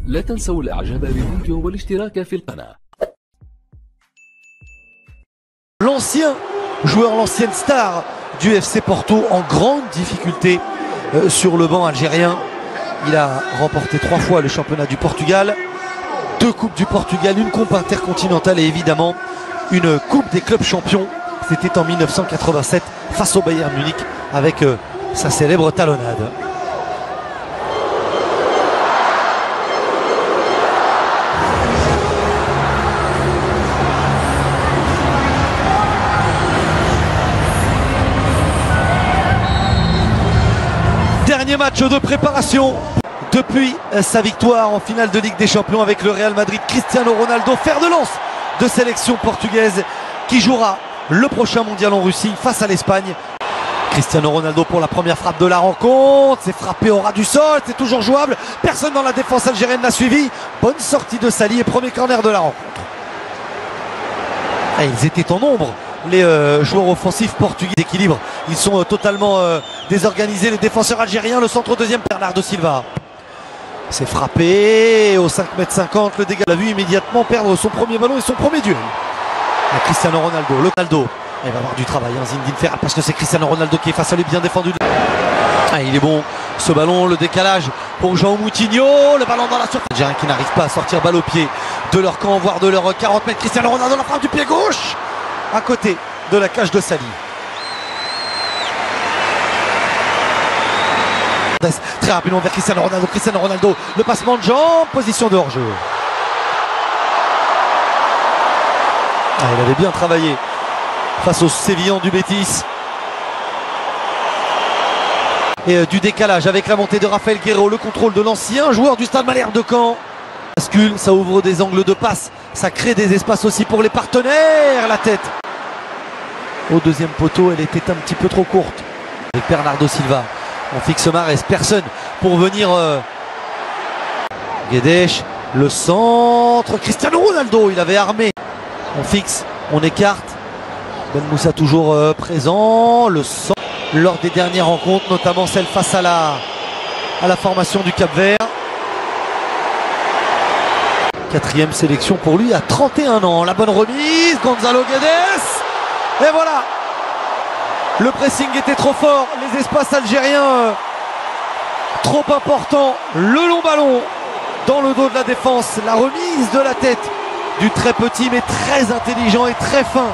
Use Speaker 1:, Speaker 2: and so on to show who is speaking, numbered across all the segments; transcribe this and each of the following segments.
Speaker 1: لا تنسوا الاعجاب بالفيديو والاشتراك في القناة.
Speaker 2: L'ancien joueur, l'ancienne star du FC Porto en grande difficulté sur le banc algérien. Il a remporté 3 fois le championnat du Portugal, 2 coupes du Portugal, une coupe intercontinentale et évidemment une coupe des clubs champions. C'était en 1987 face au Bayern Munich avec sa célèbre talonnade. Dernier match de préparation depuis sa victoire en finale de Ligue des Champions avec le Real Madrid. Cristiano Ronaldo, fer de lance de sélection portugaise qui jouera le prochain mondial en Russie face à l'Espagne. Cristiano Ronaldo pour la première frappe de la rencontre. C'est frappé au ras du sol, c'est toujours jouable. Personne dans la défense algérienne n'a suivi. Bonne sortie de Sali et premier corner de la rencontre. Et ils étaient en nombre, les joueurs offensifs portugais d'équilibre. Ils sont totalement désorganisés, les défenseurs algériens. Le centre deuxième, Bernardo Silva. C'est frappé au 5,50 m. Le dégât l'a vu immédiatement perdre son premier ballon et son premier duel. Et Cristiano Ronaldo, le Ronaldo. Il va avoir du travail, hein, Zinedine Ferrad, parce que c'est Cristiano Ronaldo qui est face à lui, bien défendu. Ah, il est bon, ce ballon, le décalage pour João Moutinho, le ballon dans la surface. Algériens qui n'arrivent pas à sortir balle au pied de leur camp, voire de leur 40 mètres. Cristiano Ronaldo, la frappe du pied gauche, à côté de la cage de Sali. Très rapidement vers Cristiano Ronaldo, le passement de jambes, position de hors-jeu. Ah, il avait bien travaillé face aux Sévillans du Betis. Et du décalage avec la montée de Rafael Guerreiro, le contrôle de l'ancien joueur du Stade Malherbe de Caen. Bascule, ça ouvre des angles de passe, ça crée des espaces aussi pour les partenaires. La tête au deuxième poteau, elle était un petit peu trop courte. Avec Bernardo Silva, on fixe Mahrez, personne pour venir. Guedes, le centre, Cristiano Ronaldo, il avait armé. On fixe, on écarte. Ben Moussa toujours présent. Le centre lors des dernières rencontres, notamment celle face à la formation du Cap-Vert. 4e sélection pour lui à 31 ans. La bonne remise, Gonzalo Guedes. Et voilà. Le pressing était trop fort. Les espaces algériens trop importants. Le long ballon dans le dos de la défense. La remise de la tête du très petit mais très intelligent et très fin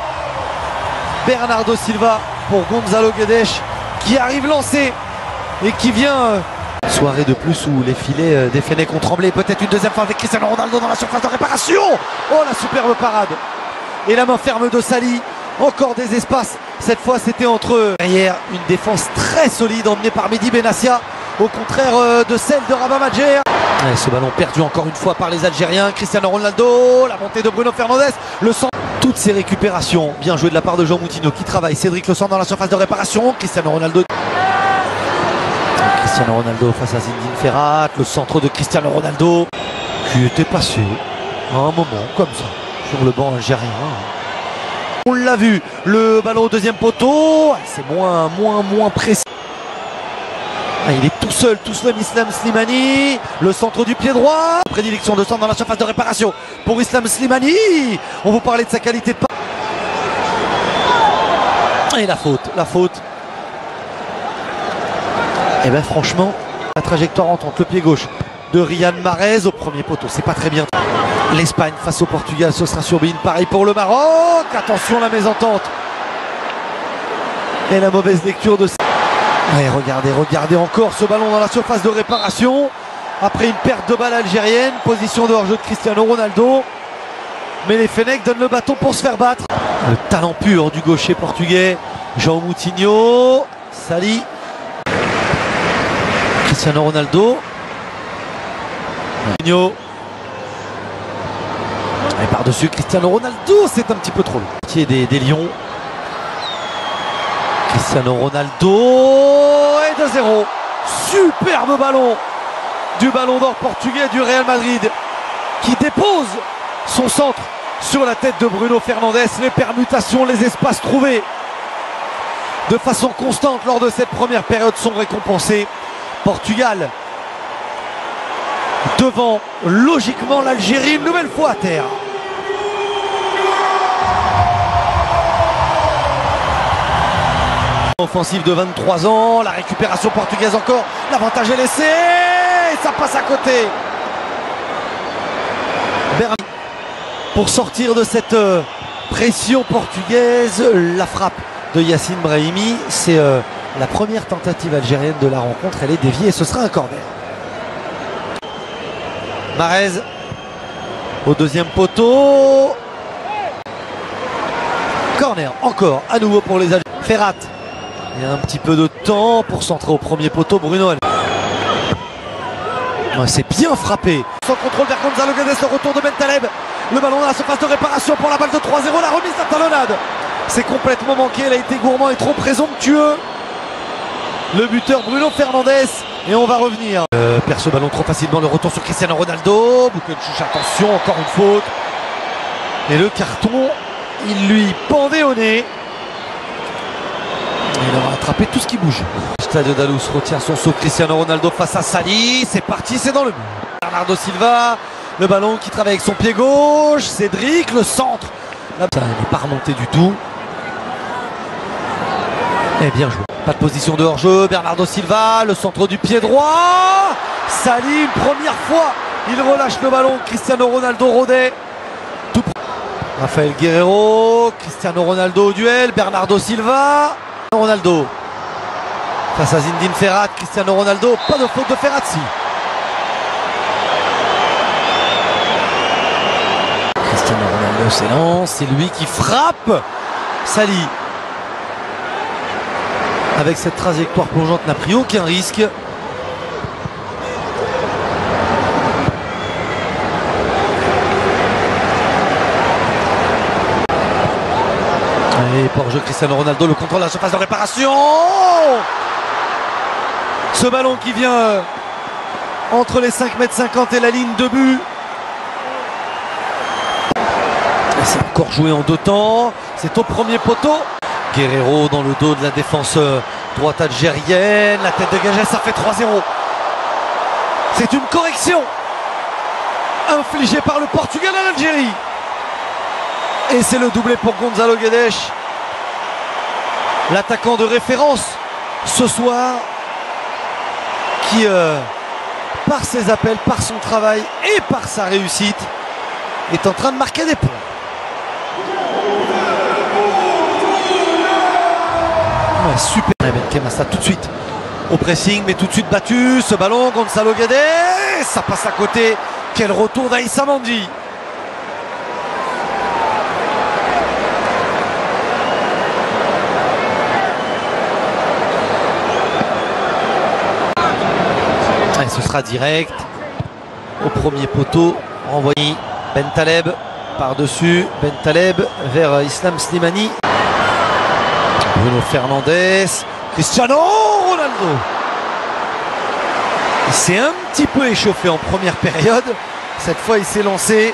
Speaker 2: Bernardo Silva pour Gonzalo Guedes qui arrive lancé et qui vient. Soirée de plus où les filets des Fennecs ont tremblé. Peut-être une deuxième fois avec Cristiano Ronaldo dans la surface de réparation. Oh, la superbe parade. Et la main ferme de Sali. Encore des espaces. Cette fois c'était entre eux. Derrière une défense très solide emmenée par Mehdi Benassia. Au contraire de celle de Rabat Madjer. Et ce ballon perdu encore une fois par les Algériens. Cristiano Ronaldo, la montée de Bruno Fernandes, le centre. Toutes ces récupérations, bien joué de la part de João Moutinho qui travaille. Cédric le centre dans la surface de réparation. Cristiano Ronaldo face à Zinedine Ferrad. Le centre de Cristiano Ronaldo qui était passé à un moment comme ça sur le banc algérien. On l'a vu, le ballon au deuxième poteau, c'est moins précis. Ah, il est tout seul Islam Slimani. Le centre du pied droit. Prédilection de centre dans la surface de réparation pour Islam Slimani. On vous parlait de sa qualité de passe. Et la faute. Et bien franchement, la trajectoire entre le pied gauche de Riyad Mahrez au premier poteau, c'est pas très bien. L'Espagne face au Portugal, ce sera sur Bein. Pareil pour le Maroc. Attention la mésentente. Et la mauvaise lecture de... Ouais, regardez encore ce ballon dans la surface de réparation. Après une perte de balle algérienne. Position de hors-jeu de Cristiano Ronaldo. Mais les Fennecs donnent le bâton pour se faire battre. Le talent pur du gaucher portugais. João Moutinho. Sali. Cristiano Ronaldo. Moutinho. Et par-dessus Cristiano Ronaldo. C'est un petit peu trop long. Des Lions. Cristiano Ronaldo et 2-0. Superbe ballon du ballon d'or portugais du Real Madrid qui dépose son centre sur la tête de Bruno Fernandes. Les permutations, les espaces trouvés de façon constante lors de cette première période sont récompensés. Portugal devant logiquement l'Algérie une nouvelle fois à terre. Offensive de 23 ans, la récupération portugaise encore, l'avantage est laissé et ça passe à côté. Bernard pour sortir de cette pression portugaise, la frappe de Yacine Brahimi, c'est la première tentative algérienne de la rencontre, elle est déviée et ce sera un corner. Mahrez au deuxième poteau. Corner encore à nouveau pour les Algériens. Ferrat. Il y a un petit peu de temps pour centrer au premier poteau. Bruno. C'est bien frappé. Sans contrôle vers Gonzalo Guedes, le retour de Bentaleb. Le ballon dans la surface de réparation pour la balle de 3-0. La remise à talonnade. C'est complètement manqué. Elle a été gourmand et trop présomptueux. Le buteur Bruno Fernandes. Et on va revenir. Perd ce ballon trop facilement. Le retour sur Cristiano Ronaldo. Boukenchouch, attention, encore une faute. Et le carton, il lui pendait au nez. Il aura attrapé tout ce qui bouge. Stadio da Luz retient son saut. Cristiano Ronaldo face à Sali. C'est parti, c'est dans le but. Bernardo Silva. Le ballon qui travaille avec son pied gauche. Cédric, le centre. Là, ça n'est pas remonté du tout. Et bien joué. Pas de position de hors-jeu. Bernardo Silva, le centre du pied droit. Sali, une première fois. Il relâche le ballon. Cristiano Ronaldo rôdait. Tout. Rafael Guerreiro. Cristiano Ronaldo au duel. Bernardo Silva. Ronaldo face à Zinedine Ferrat. Cristiano Ronaldo, pas de faute de Ferrazzi. Cristiano Ronaldo s'élance, c'est lui qui frappe. Sali avec cette trajectoire plongeante n'a pris aucun risque. Et pour jeu Cristiano Ronaldo, le contrôle de la surface de réparation. Ce ballon qui vient entre les 5,50 m et la ligne de but. C'est encore joué en deux temps. C'est au premier poteau. Guerreiro dans le dos de la défense droite algérienne. La tête dégagée, ça fait 3-0. C'est une correction infligée par le Portugal à l'Algérie. Et c'est le doublé pour Gonzalo Guedes. L'attaquant de référence ce soir qui, par ses appels, par son travail et par sa réussite, est en train de marquer des points. Ouais, super. Benkem a ça tout de suite au pressing, mais tout de suite battu. Ce ballon, Gonzalo Guedes, ça passe à côté. Quel retour d'Aïssa Mandi. Et ce sera direct au premier poteau, renvoyé Bentaleb par-dessus, Bentaleb vers Islam Slimani. Bruno Fernandes, Cristiano Ronaldo. Il s'est un petit peu échauffé en première période. Cette fois, il s'est lancé.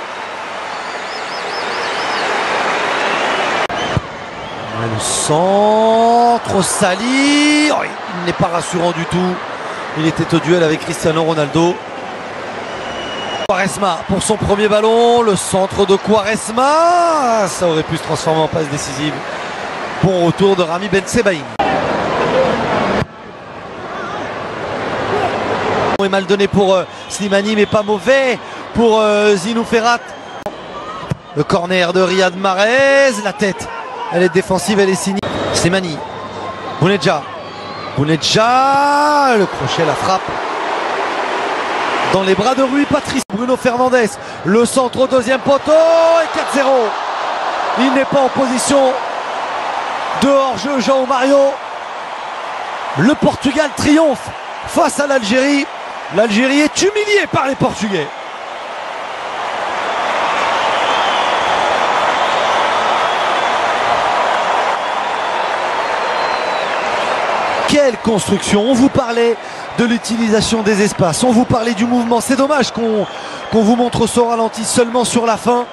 Speaker 2: Le centre, Sali. Oh, il n'est pas rassurant du tout. Il était au duel avec Cristiano Ronaldo. Quaresma pour son premier ballon. Le centre de Quaresma. Ça aurait pu se transformer en passe décisive. Bon retour de Rami Bensebaïn. Est mal donné pour Slimani, mais pas mauvais pour Zinou Ferrat. Le corner de Riyad Mahrez. La tête, elle est défensive, elle est signée. Slimani. Bounedjah. Bounedjah. Le crochet, la frappe. Dans les bras de Rui Patrice. Bruno Fernandes. Le centre au deuxième poteau. Et 4-0. Il n'est pas en position de hors-jeu, João Mario. Le Portugal triomphe face à l'Algérie. L'Algérie est humiliée par les Portugais. Quelle construction! On vous parlait de l'utilisation des espaces, on vous parlait du mouvement. C'est dommage qu'on vous montre ce ralenti seulement sur la fin.